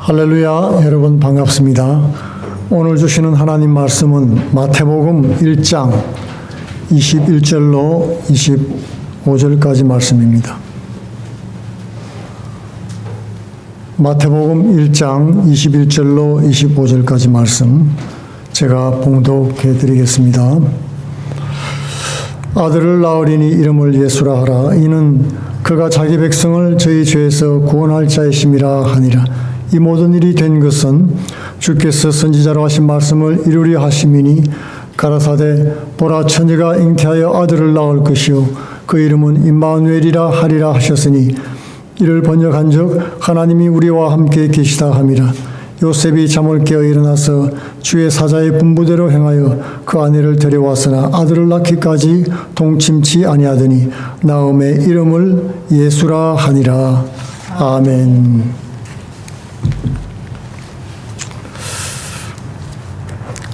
할렐루야, 여러분 반갑습니다. 오늘 주시는 하나님 말씀은 마태복음 1장 21절로 25절까지 말씀입니다. 마태복음 1장 21절로 25절까지 말씀 제가 봉독해 드리겠습니다. 아들을 낳으리니 이름을 예수라 하라. 이는 그가 자기 백성을 저희 죄에서 구원할 자이심이라 하니라. 이 모든 일이 된 것은 주께서 선지자로 하신 말씀을 이루려 하심이니 가라사대 보라 처녀가 잉태하여 아들을 낳을 것이요 그 이름은 임마누엘이라 하리라 하셨으니 이를 번역한즉 하나님이 우리와 함께 계시다 함이라. 요셉이 잠을 깨어 일어나서 주의 사자의 분부대로 행하여 그 아내를 데려왔으나 아들을 낳기까지 동침치 아니하더니 나음의 이름을 예수라 하니라. 아멘.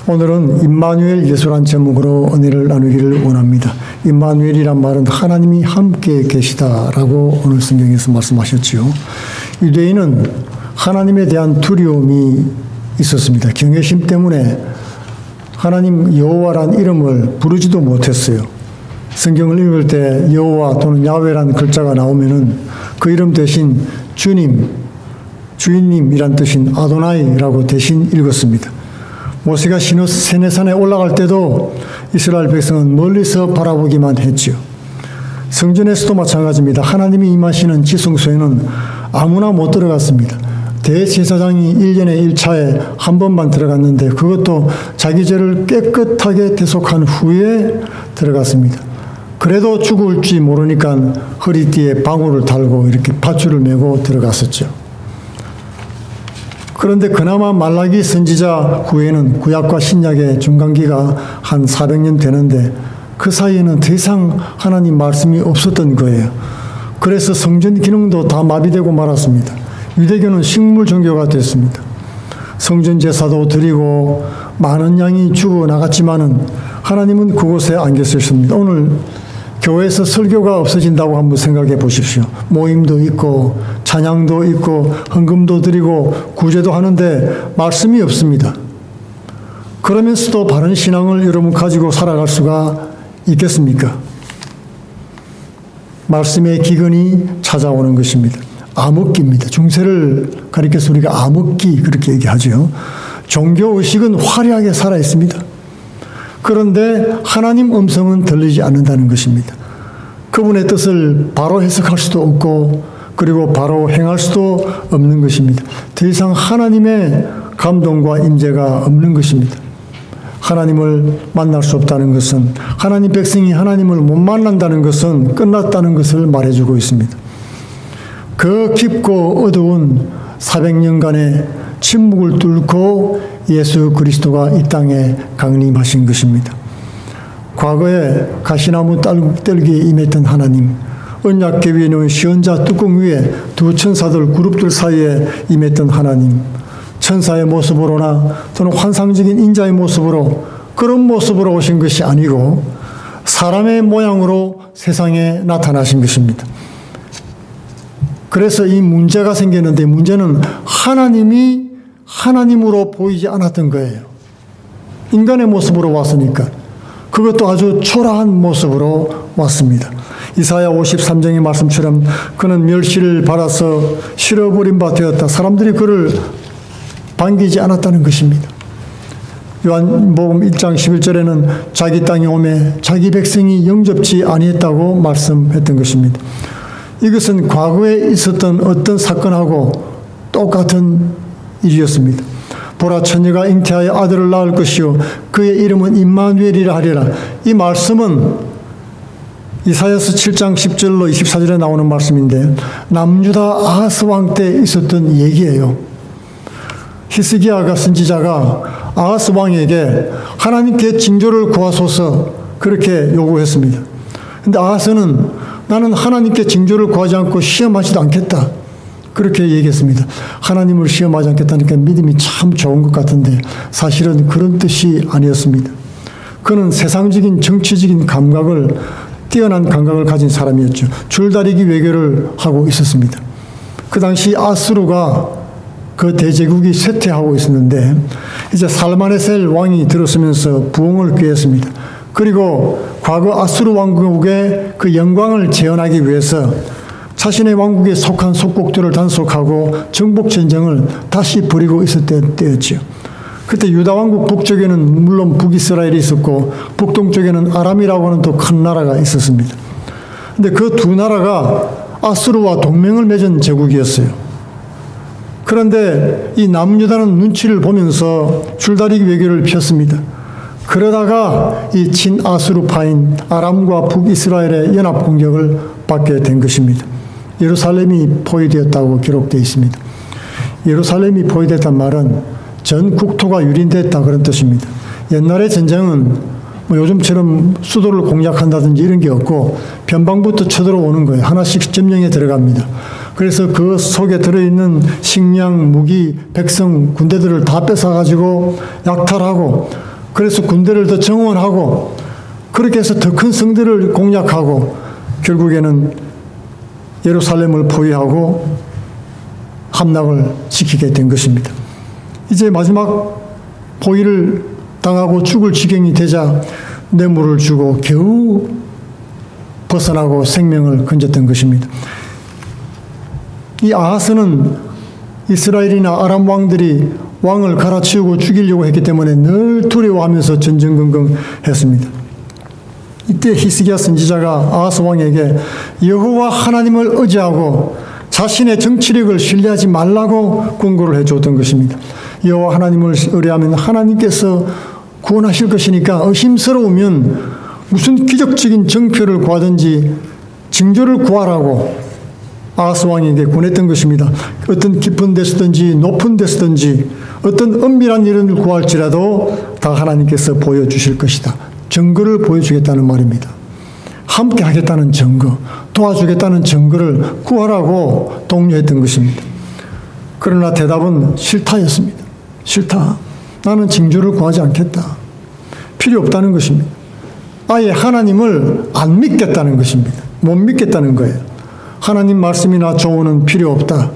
오늘은 임마누엘 예수란 제목으로 은혜를 나누기를 원합니다. 임마누엘이란 말은 하나님이 함께 계시다라고 오늘 성경에서 말씀하셨지요. 유대인은 하나님에 대한 두려움이 있었습니다. 경외심 때문에 하나님 여호와란 이름을 부르지도 못했어요. 성경을 읽을 때 여호와 또는 야훼란 글자가 나오면은 그 이름 대신 주님, 주인님이란 뜻인 아도나이라고 대신 읽었습니다. 모세가 시내산에 올라갈 때도 이스라엘 백성은 멀리서 바라보기만 했지요. 성전에서도 마찬가지입니다. 하나님이 임하시는 지성소에는 아무나 못 들어갔습니다. 대제사장이 1년에 1차에 한 번만 들어갔는데 그것도 자기 죄를 깨끗하게 대속한 후에 들어갔습니다. 그래도 죽을지 모르니까 허리띠에 방울을 달고 이렇게 밧줄을 메고 들어갔었죠. 그런데 그나마 말라기 선지자 후에는 구약과 신약의 중간기가 한 400년 되는데 그 사이에는 더 이상 하나님 말씀이 없었던 거예요. 그래서 성전 기능도 다 마비되고 말았습니다. 유대교는 식물 종교가 됐습니다. 성전 제사도 드리고 많은 양이 죽어나갔지만은 하나님은 그곳에 안 계셨습니다. 오늘 교회에서 설교가 없어진다고 한번 생각해 보십시오. 모임도 있고 찬양도 있고 헌금도 드리고 구제도 하는데 말씀이 없습니다. 그러면서도 바른 신앙을 여러분 가지고 살아갈 수가 있겠습니까? 말씀의 기근이 찾아오는 것입니다. 암흑기입니다. 중세를 가리켜서 우리가 암흑기 그렇게 얘기하죠. 종교의식은 화려하게 살아있습니다. 그런데 하나님 음성은 들리지 않는다는 것입니다. 그분의 뜻을 바로 해석할 수도 없고 그리고 바로 행할 수도 없는 것입니다. 더 이상 하나님의 감동과 임재가 없는 것입니다. 하나님을 만날 수 없다는 것은 하나님 백성이 하나님을 못 만난다는 것은 끝났다는 것을 말해주고 있습니다. 그 깊고 어두운 400년간의 침묵을 뚫고 예수 그리스도가 이 땅에 강림하신 것입니다. 과거에 가시나무 떨기에 임했던 하나님, 언약궤 위에 놓은 시언자 뚜껑 위에 두 천사들 그룹들 사이에 임했던 하나님, 천사의 모습으로나 또는 환상적인 인자의 모습으로 그런 모습으로 오신 것이 아니고 사람의 모양으로 세상에 나타나신 것입니다. 그래서 이 문제가 생겼는데 문제는 하나님이 하나님으로 보이지 않았던 거예요. 인간의 모습으로 왔으니까. 그것도 아주 초라한 모습으로 왔습니다. 이사야 53장의 말씀처럼 그는 멸시를 받아서 실어버린 바 되었다. 사람들이 그를 반기지 않았다는 것입니다. 요한복음 1장 11절에는 자기 땅에 오매 자기 백성이 영접지 아니했다고 말씀했던 것입니다. 이것은 과거에 있었던 어떤 사건하고 똑같은 일이었습니다. 보라 처녀가 잉태하여 아들을 낳을 것이요 그의 이름은 임마누엘이라 하리라. 이 말씀은 이사야서 7장 10절로 24절에 나오는 말씀인데 남유다 아하스 왕 때 있었던 얘기예요. 히스기야가 선지자가 아하스 왕에게 하나님께 징조를 구하소서 그렇게 요구했습니다. 그런데 아하스는 나는 하나님께 징조를 구하지 않고 시험하지도 않겠다 그렇게 얘기했습니다. 하나님을 시험하지 않겠다니까 믿음이 참 좋은 것 같은데 사실은 그런 뜻이 아니었습니다. 그는 세상적인 정치적인 감각을 뛰어난 감각을 가진 사람이었죠. 줄다리기 외교를 하고 있었습니다. 그 당시 아수르가 그 대제국이 쇠퇴하고 있었는데 이제 살마네셀 왕이 들어서면서 부흥을 꾀했습니다. 그리고 과거 아수르 왕국의 그 영광을 재현하기 위해서 자신의 왕국에 속한 속국들을 단속하고 정복 전쟁을 다시 벌이고 있었던 때였죠. 그때 유다 왕국 북쪽에는 물론 북이스라엘이 있었고 북동쪽에는 아람이라고 하는 또 큰 나라가 있었습니다. 근데 그 두 나라가 아수르와 동맹을 맺은 제국이었어요. 그런데 이 남유다는 눈치를 보면서 줄다리기 외교를 폈습니다. 그러다가 이 친아수르파인 아람과 북이스라엘의 연합 공격을 받게 된 것입니다. 예루살렘이 포위되었다고 기록되어 있습니다. 예루살렘이 포위됐단 말은 전 국토가 유린됐다 그런 뜻입니다. 옛날의 전쟁은 뭐 요즘처럼 수도를 공략한다든지 이런 게 없고 변방부터 쳐들어오는 거예요. 하나씩 점령에 들어갑니다. 그래서 그 속에 들어있는 식량, 무기, 백성, 군대들을 다 뺏어가지고 약탈하고 그래서 군대를 더 정원하고 그렇게 해서 더 큰 성들을 공략하고 결국에는 예루살렘을 포위하고 함락을 시키게 된 것입니다. 이제 마지막 포위를 당하고 죽을 지경이 되자 뇌물을 주고 겨우 벗어나고 생명을 건졌던 것입니다. 이 아하스는 이스라엘이나 아람 왕들이 왕을 갈아치우고 죽이려고 했기 때문에 늘 두려워하면서 전전긍긍했습니다. 이때 히스기야 선지자가 아하스 왕에게 여호와 하나님을 의지하고 자신의 정치력을 신뢰하지 말라고 권고를 해줬던 것입니다. 여호와 하나님을 의뢰하면 하나님께서 구원하실 것이니까 의심스러우면 무슨 기적적인 정표를 구하든지 징조를 구하라고 아하스 왕에게 권했던 것입니다. 어떤 깊은 데서든지 높은 데서든지 어떤 은밀한 일을 구할지라도 다 하나님께서 보여주실 것이다. 증거를 보여주겠다는 말입니다. 함께 하겠다는 증거, 도와주겠다는 증거를 구하라고 독려했던 것입니다. 그러나 대답은 싫다였습니다. 싫다. 나는 징조를 구하지 않겠다. 필요 없다는 것입니다. 아예 하나님을 안 믿겠다는 것입니다. 못 믿겠다는 거예요. 하나님 말씀이나 조언은 필요 없다.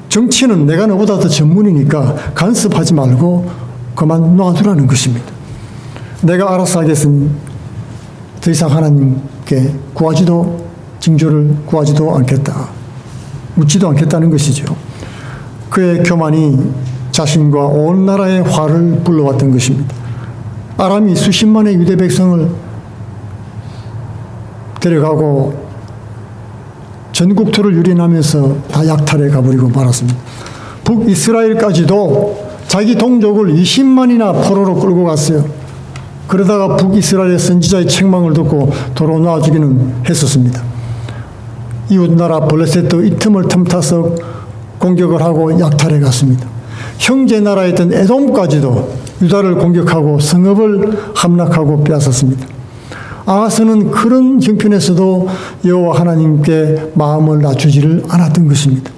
정치는 내가 너보다 더 전문이니까 간섭하지 말고 그만 놔두라는 것입니다. 내가 알아서 하겠으니 더 이상 하나님께 구하지도 징조를 구하지도 않겠다. 묻지도 않겠다는 것이죠. 그의 교만이 자신과 온 나라의 화를 불러왔던 것입니다. 아람이 수십만의 유대 백성을 데려가고 전국토를 유린하면서 다 약탈해 가버리고 말았습니다. 북이스라엘까지도 자기 동족을 20만이나 포로로 끌고 갔어요. 그러다가 북이스라엘의 선지자의 책망을 듣고 도로 놔주기는 했었습니다. 이웃나라 블레셋도 이 틈을 틈타서 공격을 하고 약탈해 갔습니다. 형제 나라였던 에돔까지도 유다를 공격하고 성읍을 함락하고 빼앗았습니다. 아하스는 그런 형편에서도 여호와 하나님께 마음을 낮추지를 않았던 것입니다.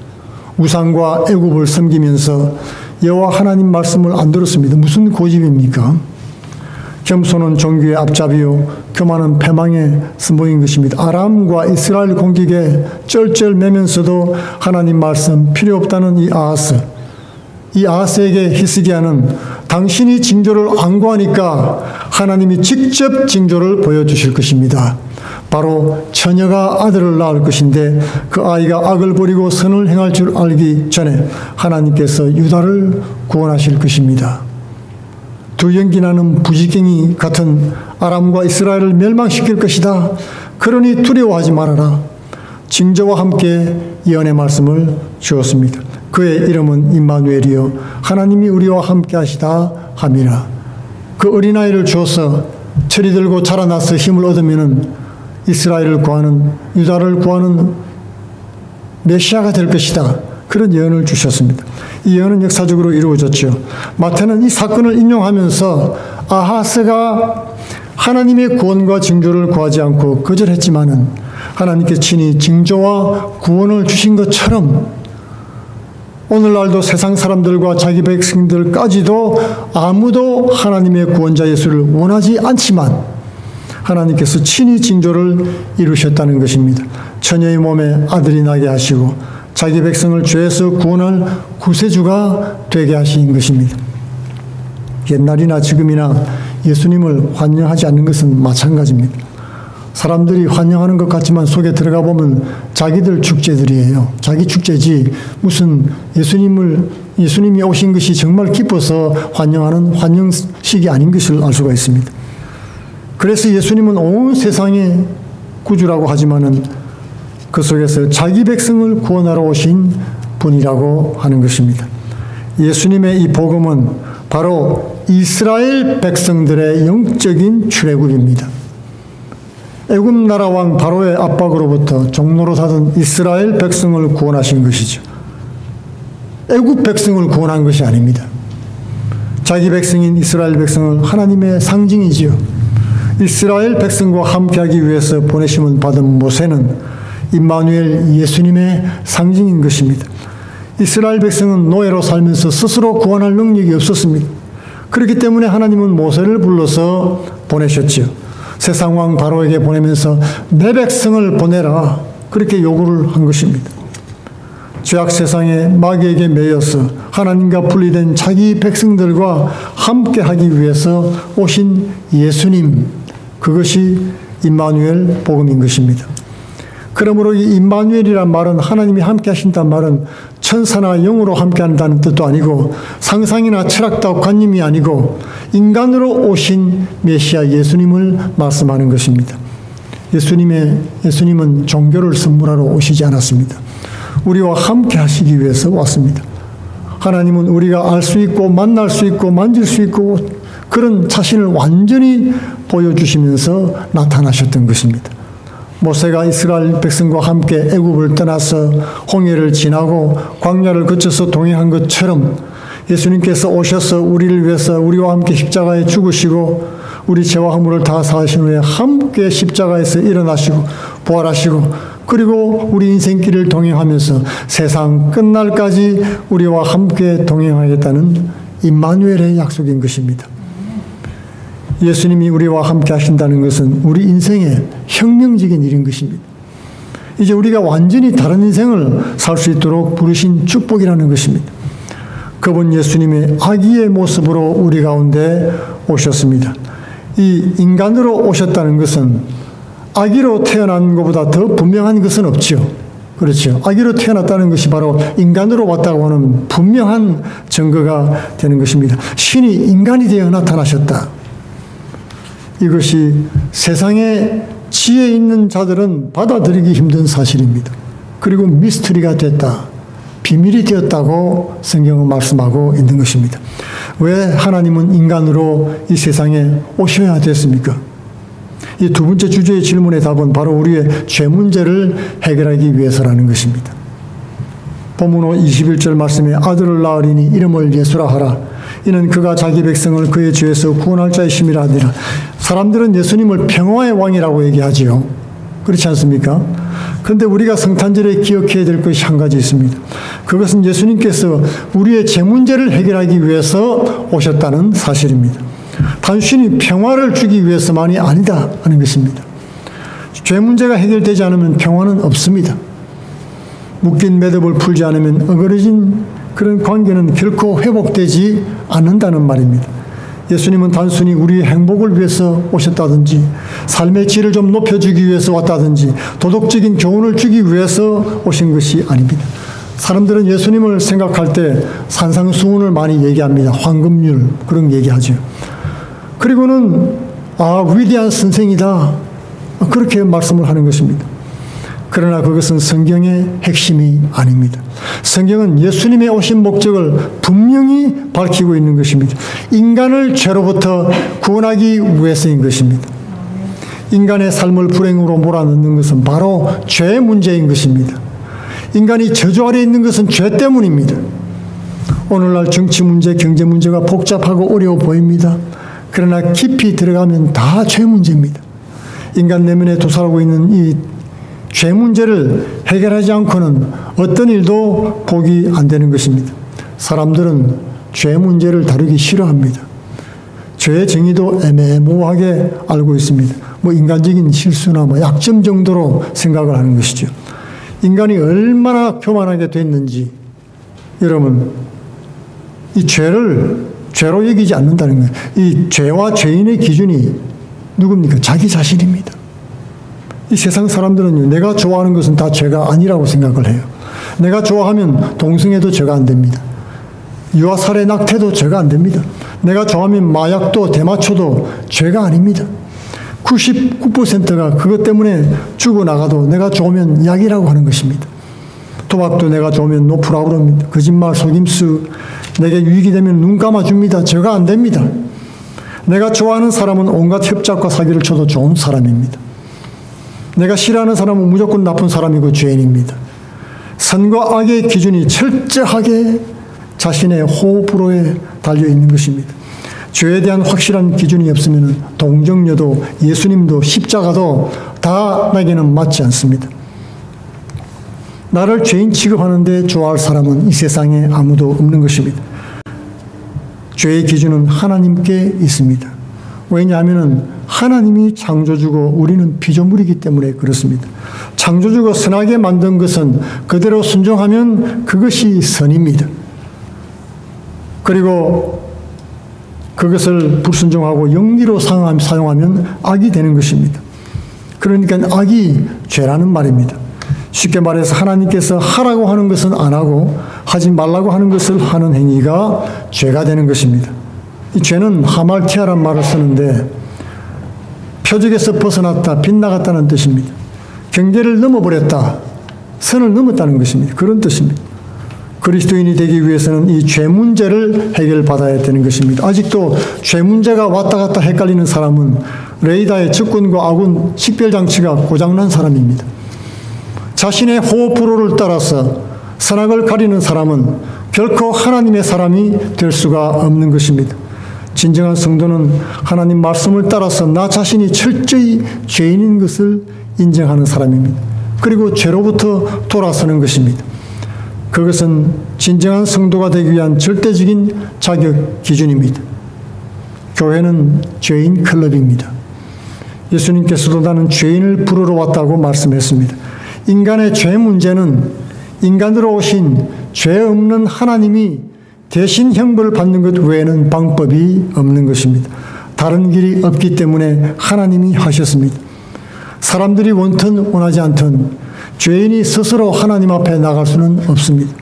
우상과 애굽을 섬기면서 여호와 하나님 말씀을 안 들었습니다. 무슨 고집입니까? 겸손은 종교의 앞잡이요 교만은 패망의 선봉인 것입니다. 아람과 이스라엘 공격에 쩔쩔매면서도 하나님 말씀 필요 없다는 이 아하스. 이 아하스에게 히스기야는 당신이 징조를 안 구하니까 하나님이 직접 징조를 보여주실 것입니다. 바로 처녀가 아들을 낳을 것인데 그 아이가 악을 버리고 선을 행할 줄 알기 전에 하나님께서 유다를 구원하실 것입니다. 두 연기 나는 부지경이 같은 아람과 이스라엘을 멸망시킬 것이다. 그러니 두려워하지 말아라. 징조와 함께 예언의 말씀을 주었습니다. 그의 이름은 임마누엘이요 하나님이 우리와 함께 하시다 함이라. 그 어린아이를 주어서 철이 들고 자라나서 힘을 얻으면 이스라엘을 구하는 유다를 구하는 메시아가 될 것이다. 그런 예언을 주셨습니다. 이 예언은 역사적으로 이루어졌죠. 마태는 이 사건을 인용하면서 아하스가 하나님의 구원과 징조를 구하지 않고 거절했지만은 하나님께 친히 징조와 구원을 주신 것처럼 오늘날도 세상 사람들과 자기 백성들까지도 아무도 하나님의 구원자 예수를 원하지 않지만 하나님께서 친히 징조를 이루셨다는 것입니다. 처녀의 몸에 아들이 나게 하시고 자기 백성을 죄에서 구원할 구세주가 되게 하신 것입니다. 옛날이나 지금이나 예수님을 환영하지 않는 것은 마찬가지입니다. 사람들이 환영하는 것 같지만 속에 들어가 보면 자기들 축제들이에요. 자기 축제지 무슨 예수님이 오신 것이 정말 기뻐서 환영하는 환영식이 아닌 것을 알 수가 있습니다. 그래서 예수님은 온 세상의 구주라고 하지만은 그 속에서 자기 백성을 구원하러 오신 분이라고 하는 것입니다. 예수님의 이 복음은 바로 이스라엘 백성들의 영적인 출애굽입니다. 애굽 나라 왕 바로의 압박으로부터 종노릇하던 이스라엘 백성을 구원하신 것이죠. 애굽 백성을 구원한 것이 아닙니다. 자기 백성인 이스라엘 백성을 하나님의 상징이지요. 이스라엘 백성과 함께하기 위해서 보내심을 받은 모세는 임마누엘 예수님의 상징인 것입니다. 이스라엘 백성은 노예로 살면서 스스로 구원할 능력이 없었습니다. 그렇기 때문에 하나님은 모세를 불러서 보내셨지요. 세상 왕 바로에게 보내면서 내 백성을 보내라 그렇게 요구를 한 것입니다. 죄악 세상의 마귀에게 매여서 하나님과 분리된 자기 백성들과 함께하기 위해서 오신 예수님, 그것이 임마누엘 복음인 것입니다. 그러므로 이 임마누엘이란 말은 하나님이 함께 하신다는 말은 천사나 영으로 함께 한다는 뜻도 아니고 상상이나 철학적 관념이 아니고 인간으로 오신 메시아 예수님을 말씀하는 것입니다. 예수님은 종교를 선물하러 오시지 않았습니다. 우리와 함께 하시기 위해서 왔습니다. 하나님은 우리가 알 수 있고 만날 수 있고 만질 수 있고 그런 자신을 완전히 보여주시면서 나타나셨던 것입니다. 모세가 이스라엘 백성과 함께 애굽을 떠나서 홍해를 지나고 광야를 거쳐서 동행한 것처럼 예수님께서 오셔서 우리를 위해서 우리와 함께 십자가에 죽으시고 우리 죄와 허물을 다 사하신 후에 함께 십자가에서 일어나시고 부활하시고 그리고 우리 인생길을 동행하면서 세상 끝날까지 우리와 함께 동행하겠다는 임마누엘의 약속인 것입니다. 예수님이 우리와 함께 하신다는 것은 우리 인생의 혁명적인 일인 것입니다. 이제 우리가 완전히 다른 인생을 살 수 있도록 부르신 축복이라는 것입니다. 그분 예수님의 아기의 모습으로 우리 가운데 오셨습니다. 이 인간으로 오셨다는 것은 아기로 태어난 것보다 더 분명한 것은 없죠. 그렇죠. 아기로 태어났다는 것이 바로 인간으로 왔다고 하는 분명한 증거가 되는 것입니다. 신이 인간이 되어 나타나셨다. 이것이 세상에 지혜 있는 자들은 받아들이기 힘든 사실입니다. 그리고 미스터리가 됐다. 비밀이 되었다고 성경은 말씀하고 있는 것입니다. 왜 하나님은 인간으로 이 세상에 오셔야 됐습니까? 이 두 번째 주제의 질문의 답은 바로 우리의 죄 문제를 해결하기 위해서라는 것입니다. 본문 21절 말씀에 아들을 낳으리니 이름을 예수라 하라. 이는 그가 자기 백성을 그의 죄에서 구원할 자이심이라 하니라. 사람들은 예수님을 평화의 왕이라고 얘기하지요. 그렇지 않습니까? 그런데 우리가 성탄절에 기억해야 될 것이 한 가지 있습니다. 그것은 예수님께서 우리의 죄 문제를 해결하기 위해서 오셨다는 사실입니다. 단순히 평화를 주기 위해서만이 아니다 하는 것입니다. 죄 문제가 해결되지 않으면 평화는 없습니다. 묶인 매듭을 풀지 않으면 어그러진 그런 관계는 결코 회복되지 않는다는 말입니다. 예수님은 단순히 우리의 행복을 위해서 오셨다든지 삶의 질을 좀 높여주기 위해서 왔다든지 도덕적인 교훈을 주기 위해서 오신 것이 아닙니다. 사람들은 예수님을 생각할 때 산상수훈을 많이 얘기합니다. 황금률 그런 얘기하죠. 그리고는 위대한 선생이다 그렇게 말씀을 하는 것입니다. 그러나 그것은 성경의 핵심이 아닙니다. 성경은 예수님의 오신 목적을 분명히 밝히고 있는 것입니다. 인간을 죄로부터 구원하기 위해서인 것입니다. 인간의 삶을 불행으로 몰아넣는 것은 바로 죄의 문제인 것입니다. 인간이 저주 아래 있는 것은 죄 때문입니다. 오늘날 정치 문제, 경제 문제가 복잡하고 어려워 보입니다. 그러나 깊이 들어가면 다 죄 문제입니다. 인간 내면에 도사하고 있는 이 죄 문제를 해결하지 않고는 어떤 일도 복이 안 되는 것입니다. 사람들은 죄 문제를 다루기 싫어합니다. 죄의 정의도 애매모호하게 알고 있습니다. 인간적인 실수나 약점 정도로 생각을 하는 것이죠. 인간이 얼마나 교만하게 됐는지 여러분 이 죄를 죄로 여기지 않는다는 거예요. 이 죄와 죄인의 기준이 누굽니까? 자기 자신입니다. 이 세상 사람들은요, 내가 좋아하는 것은 다 죄가 아니라고 생각을 해요. 내가 좋아하면 동성애도 죄가 안 됩니다. 유아 살해 낙태도 죄가 안 됩니다. 내가 좋아하면 마약도 대마초도 죄가 아닙니다. 99%가 그것 때문에 죽어나가도 내가 좋으면 약이라고 하는 것입니다. 도박도 내가 좋으면 노프라고 그럽니다. 거짓말, 속임수, 내게 유익이 되면 눈 감아줍니다. 죄가 안 됩니다. 내가 좋아하는 사람은 온갖 협잡과 사기를 쳐도 좋은 사람입니다. 내가 싫어하는 사람은 무조건 나쁜 사람이고 죄인입니다. 선과 악의 기준이 철저하게 자신의 호불호에 달려있는 것입니다. 죄에 대한 확실한 기준이 없으면 동정녀도 예수님도 십자가도 다 나에게는 맞지 않습니다. 나를 죄인 취급하는데 좋아할 사람은 이 세상에 아무도 없는 것입니다. 죄의 기준은 하나님께 있습니다. 왜냐하면 하나님이 창조주고 우리는 피조물이기 때문에 그렇습니다. 창조주가 선하게 만든 것은 그대로 순종하면 그것이 선입니다. 그리고 그것을 불순종하고 영리로 사용하면 악이 되는 것입니다. 그러니까 악이 죄라는 말입니다. 쉽게 말해서 하나님께서 하라고 하는 것은 안 하고 하지 말라고 하는 것을 하는 행위가 죄가 되는 것입니다. 이 죄는 하말티아란 말을 쓰는데 표적에서 벗어났다, 빗나갔다는 뜻입니다. 경계를 넘어버렸다, 선을 넘었다는 것입니다. 그런 뜻입니다. 그리스도인이 되기 위해서는 이 죄 문제를 해결받아야 되는 것입니다. 아직도 죄 문제가 왔다 갔다 헷갈리는 사람은 레이더의 적군과 아군 식별장치가 고장난 사람입니다. 자신의 호불호를 따라서 선악을 가리는 사람은 결코 하나님의 사람이 될 수가 없는 것입니다. 진정한 성도는 하나님 말씀을 따라서 나 자신이 철저히 죄인인 것을 인정하는 사람입니다. 그리고 죄로부터 돌아서는 것입니다. 그것은 진정한 성도가 되기 위한 절대적인 자격 기준입니다. 교회는 죄인 클럽입니다. 예수님께서도 나는 죄인을 부르러 왔다고 말씀했습니다. 인간의 죄 문제는 인간으로 오신 죄 없는 하나님이 대신 형벌을 받는 것 외에는 방법이 없는 것입니다. 다른 길이 없기 때문에 하나님이 하셨습니다. 사람들이 원튼 원하지 않든 죄인이 스스로 하나님 앞에 나갈 수는 없습니다.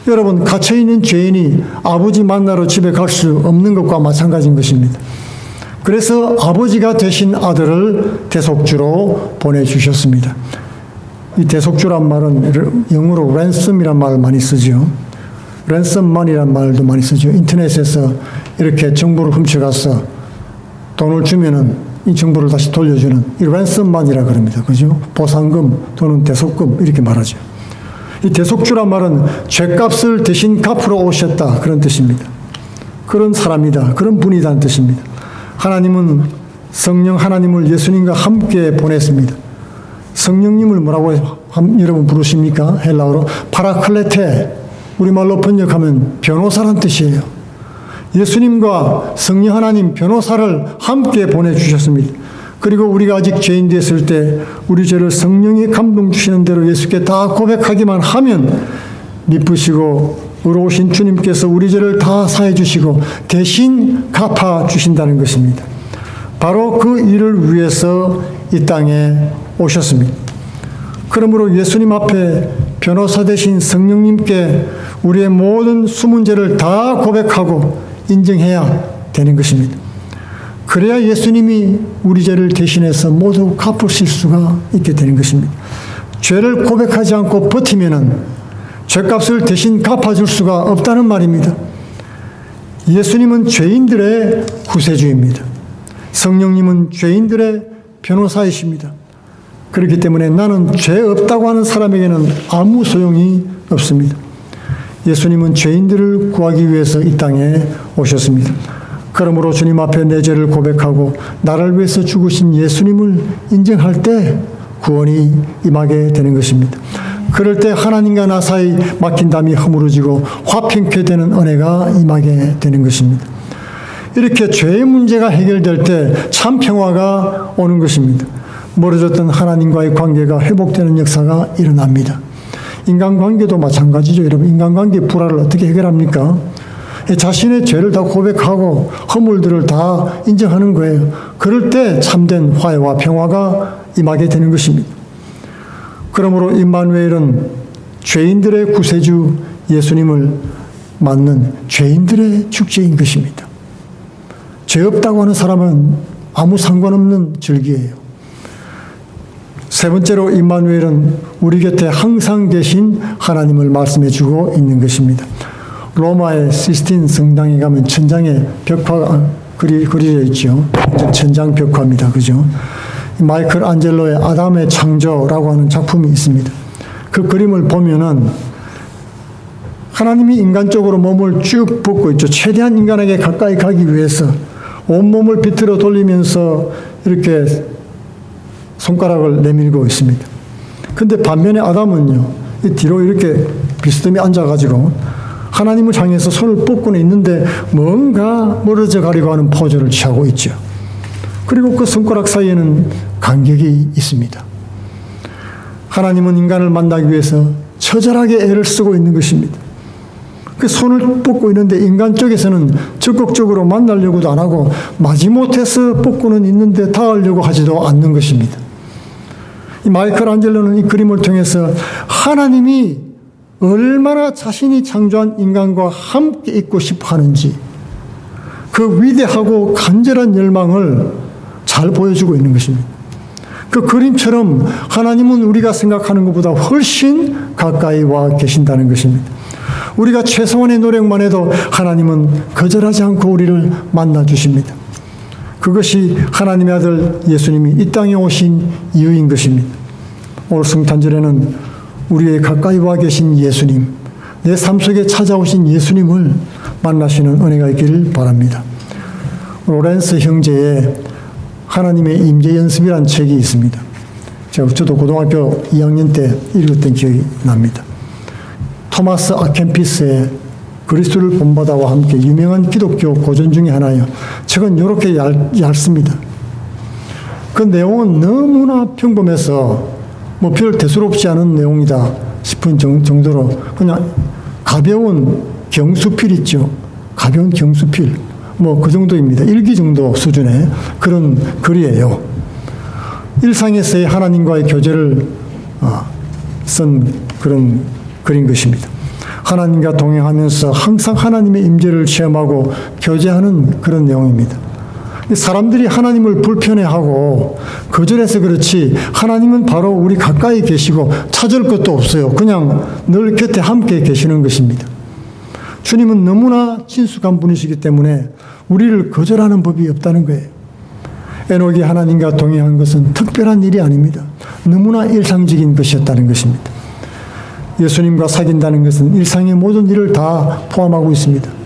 여러분, 갇혀있는 죄인이 아버지 만나러 집에 갈 수 없는 것과 마찬가지인 것입니다. 그래서 아버지가 되신 아들을 대속주로 보내주셨습니다. 이 대속주란 말은 영어로 ransom이란 말을 많이 쓰죠. 랜섬만이란 말도 많이 쓰죠. 인터넷에서 이렇게 정보를 훔쳐가서 돈을 주면은 이 정보를 다시 돌려주는 이 랜섬만이라 그럽니다. 그죠? 보상금 또는 대속금 이렇게 말하죠. 이 대속주란 말은 죄값을 대신 갚으러 오셨다 그런 뜻입니다. 그런 사람이다, 그런 분이다는 뜻입니다. 하나님은 성령 하나님을 예수님과 함께 보냈습니다. 성령님을 뭐라고 여러분 부르십니까? 헬라어로 파라클레테, 우리말로 번역하면 변호사란 뜻이에요. 예수님과 성령 하나님 변호사를 함께 보내주셨습니다. 그리고 우리가 아직 죄인 됐을 때 우리 죄를 성령이 감동 주시는 대로 예수께 다 고백하기만 하면 미쁘시고 의로우신 주님께서 우리 죄를 다 사해 주시고 대신 갚아 주신다는 것입니다. 바로 그 일을 위해서 이 땅에 오셨습니다. 그러므로 예수님 앞에 변호사 되신 성령님께 우리의 모든 숨은 죄를 다 고백하고 인정해야 되는 것입니다. 그래야 예수님이 우리 죄를 대신해서 모두 갚으실 수가 있게 되는 것입니다. 죄를 고백하지 않고 버티면은 죄값을 대신 갚아줄 수가 없다는 말입니다. 예수님은 죄인들의 구세주입니다. 성령님은 죄인들의 변호사이십니다. 그렇기 때문에 나는 죄 없다고 하는 사람에게는 아무 소용이 없습니다. 예수님은 죄인들을 구하기 위해서 이 땅에 오셨습니다. 그러므로 주님 앞에 내 죄를 고백하고 나를 위해서 죽으신 예수님을 인정할 때 구원이 임하게 되는 것입니다. 그럴 때 하나님과 나 사이 막힌 담이 허물어지고 화평케 되는 은혜가 임하게 되는 것입니다. 이렇게 죄의 문제가 해결될 때 참 평화가 오는 것입니다. 멀어졌던 하나님과의 관계가 회복되는 역사가 일어납니다. 인간관계도 마찬가지죠. 여러분, 인간관계 불화를 어떻게 해결합니까? 자신의 죄를 다 고백하고 허물들을 다 인정하는 거예요. 그럴 때 참된 화해와 평화가 임하게 되는 것입니다. 그러므로 임마누엘은 죄인들의 구세주 예수님을 맞는 죄인들의 축제인 것입니다. 죄 없다고 하는 사람은 아무 상관없는 절기예요. 세 번째로 임마누엘은 우리 곁에 항상 계신 하나님을 말씀해 주고 있는 것입니다. 로마의 시스틴 성당에 가면 천장에 벽화가 그려져 있죠. 천장 벽화입니다. 그죠? 마이클 안젤로의 아담의 창조라고 하는 작품이 있습니다. 그 그림을 보면은 하나님이 인간적으로 몸을 쭉 붓고 있죠. 최대한 인간에게 가까이 가기 위해서 온몸을 비틀어 돌리면서 이렇게 손가락을 내밀고 있습니다. 근데 반면에 아담은요, 뒤로 이렇게 비스듬히 앉아가지고 하나님을 향해서 손을 뻗고는 있는데 뭔가 멀어져 가려고 하는 포즈를 취하고 있죠. 그리고 그 손가락 사이에는 간격이 있습니다. 하나님은 인간을 만나기 위해서 처절하게 애를 쓰고 있는 것입니다. 그 손을 뻗고 있는데 인간 쪽에서는 적극적으로 만나려고도 안 하고 마지못해서 뻗고는 있는데 닿으려고 하지도 않는 것입니다. 이 마이클 안젤로는 이 그림을 통해서 하나님이 얼마나 자신이 창조한 인간과 함께 있고 싶어 하는지 그 위대하고 간절한 열망을 잘 보여주고 있는 것입니다. 그 그림처럼 하나님은 우리가 생각하는 것보다 훨씬 가까이 와 계신다는 것입니다. 우리가 최소한의 노력만 해도 하나님은 거절하지 않고 우리를 만나 주십니다. 그것이 하나님의 아들 예수님이 이 땅에 오신 이유인 것입니다. 오늘 성탄절에는 우리의 가까이 와 계신 예수님, 내 삶 속에 찾아오신 예수님을 만나시는 은혜가 있기를 바랍니다. 로렌스 형제의 하나님의 임재 연습이라는 책이 있습니다. 저도 고등학교 2학년 때 읽었던 기억이 납니다. 토마스 아켄피스의 그리스도를 본받아와 함께 유명한 기독교 고전 중에 하나예요. 책은 이렇게 얇습니다. 그 내용은 너무나 평범해서 뭐 별 대수롭지 않은 내용이다 싶은 정도로 그냥 가벼운 경수필 있죠. 가벼운 경수필. 뭐 그 정도입니다. 일기 정도 수준의 그런 글이에요. 일상에서의 하나님과의 교제를 쓴 그런 글인 것입니다. 하나님과 동행하면서 항상 하나님의 임재를 체험하고 교제하는 그런 내용입니다. 사람들이 하나님을 불편해하고 거절해서 그렇지 하나님은 바로 우리 가까이 계시고 찾을 것도 없어요. 그냥 늘 곁에 함께 계시는 것입니다. 주님은 너무나 친숙한 분이시기 때문에 우리를 거절하는 법이 없다는 거예요. 에녹이 하나님과 동행한 것은 특별한 일이 아닙니다. 너무나 일상적인 것이었다는 것입니다. 예수님과 사귄다는 것은 일상의 모든 일을 다 포함하고 있습니다.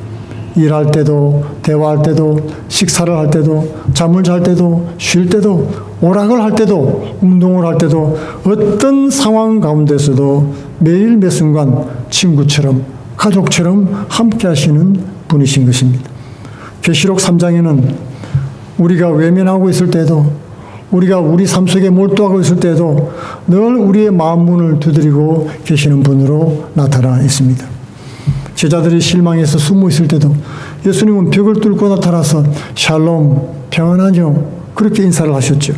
일할 때도, 대화할 때도, 식사를 할 때도, 잠을 잘 때도, 쉴 때도, 오락을 할 때도, 운동을 할 때도, 어떤 상황 가운데서도 매일 매 순간 친구처럼, 가족처럼 함께 하시는 분이신 것입니다. 계시록 3장에는 우리가 외면하고 있을 때도, 우리가 우리 삶 속에 몰두하고 있을 때도 늘 우리의 마음 문을 두드리고 계시는 분으로 나타나 있습니다. 제자들이 실망해서 숨어 있을 때도 예수님은 벽을 뚫고 나타나서 샬롬, 평안하죠? 그렇게 인사를 하셨죠.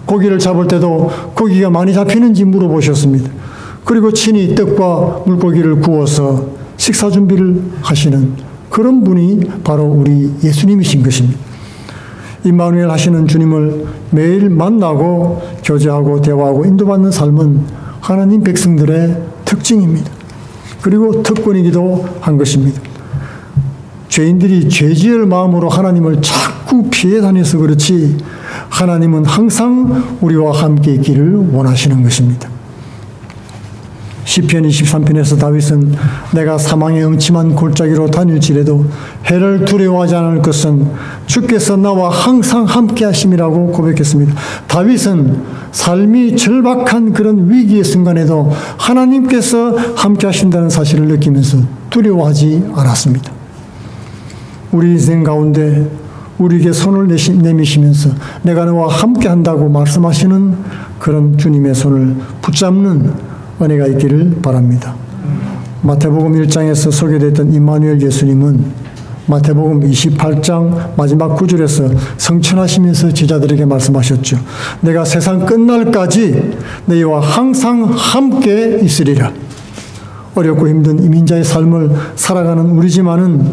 고기를 잡을 때도 고기가 많이 잡히는지 물어보셨습니다. 그리고 친히 떡과 물고기를 구워서 식사 준비를 하시는 그런 분이 바로 우리 예수님이신 것입니다. 임마누엘 하시는 주님을 매일 만나고 교제하고 대화하고 인도받는 삶은 하나님 백성들의 특징입니다. 그리고 특권이기도 한 것입니다. 죄인들이 죄지을 마음으로 하나님을 자꾸 피해 다녀서 그렇지 하나님은 항상 우리와 함께 있기를 원하시는 것입니다. 시편 23편에서 다윗은 내가 사망의 음침한 골짜기로 다닐지라도 해를 두려워하지 않을 것은 주께서 나와 항상 함께 하심이라고 고백했습니다. 다윗은 삶이 절박한 그런 위기의 순간에도 하나님께서 함께 하신다는 사실을 느끼면서 두려워하지 않았습니다. 우리 인생 가운데 우리에게 손을 내미시면서 내가 너와 함께 한다고 말씀하시는 그런 주님의 손을 붙잡는 은혜가 있기를 바랍니다. 마태복음 1장에서 소개됐던 임마누엘 예수님은 마태복음 28장 마지막 구절에서 성천하시면서 제자들에게 말씀하셨죠. 내가 세상 끝날까지 너희와 항상 함께 있으리라. 어렵고 힘든 이민자의 삶을 살아가는 우리지만은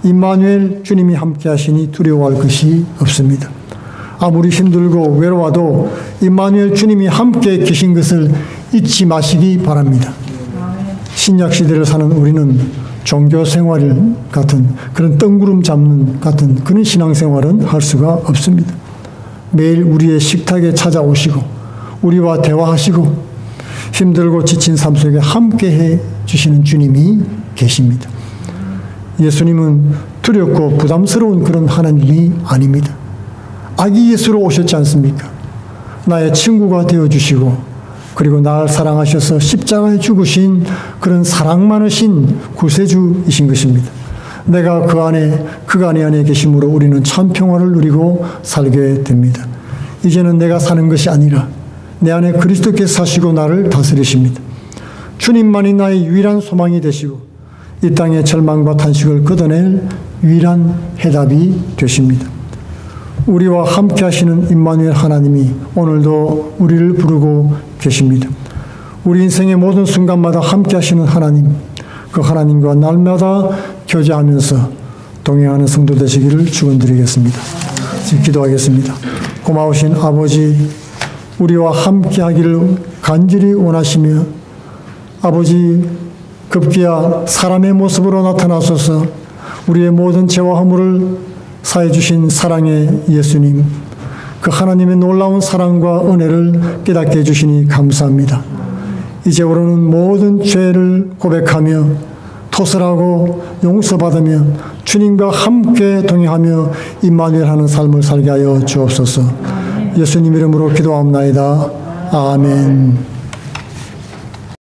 임마누엘 주님이 함께 하시니 두려워할 것이 없습니다. 아무리 힘들고 외로워도 임마누엘 주님이 함께 계신 것을 잊지 마시기 바랍니다. 신약 시대를 사는 우리는 종교 생활 같은 그런 뜬구름 잡는 같은 그런 신앙생활은 할 수가 없습니다. 매일 우리의 식탁에 찾아오시고 우리와 대화하시고 힘들고 지친 삶 속에 함께해 주시는 주님이 계십니다. 예수님은 두렵고 부담스러운 그런 하나님이 아닙니다. 아기 예수로 오셨지 않습니까? 나의 친구가 되어주시고 그리고 나를 사랑하셔서 십자가에 죽으신 그런 사랑 많으신 구세주이신 것입니다. 내가 그가 안에 계심으로 우리는 참 평화를 누리고 살게 됩니다. 이제는 내가 사는 것이 아니라 내 안에 그리스도께서 사시고 나를 다스리십니다. 주님만이 나의 유일한 소망이 되시고 이 땅의 절망과 탄식을 걷어낼 유일한 해답이 되십니다. 우리와 함께 하시는 임마누엘 하나님이 오늘도 우리를 부르고 계십니다. 우리 인생의 모든 순간마다 함께 하시는 하나님, 그 하나님과 날마다 교제하면서 동행하는 성도 되시기를 축원드리겠습니다. 지금 기도하겠습니다. 고마우신 아버지, 우리와 함께 하기를 간절히 원하시며 아버지 급기야 사람의 모습으로 나타나소서 우리의 모든 죄와 허물을 사해 주신 사랑의 예수님, 그 하나님의 놀라운 사랑과 은혜를 깨닫게 해주시니 감사합니다. 이제부로는 모든 죄를 고백하며 토설하고 용서받으며 주님과 함께 동행하며 임마누엘 하는 삶을 살게 하여 주옵소서. 예수님 이름으로 기도하옵나이다. 아멘.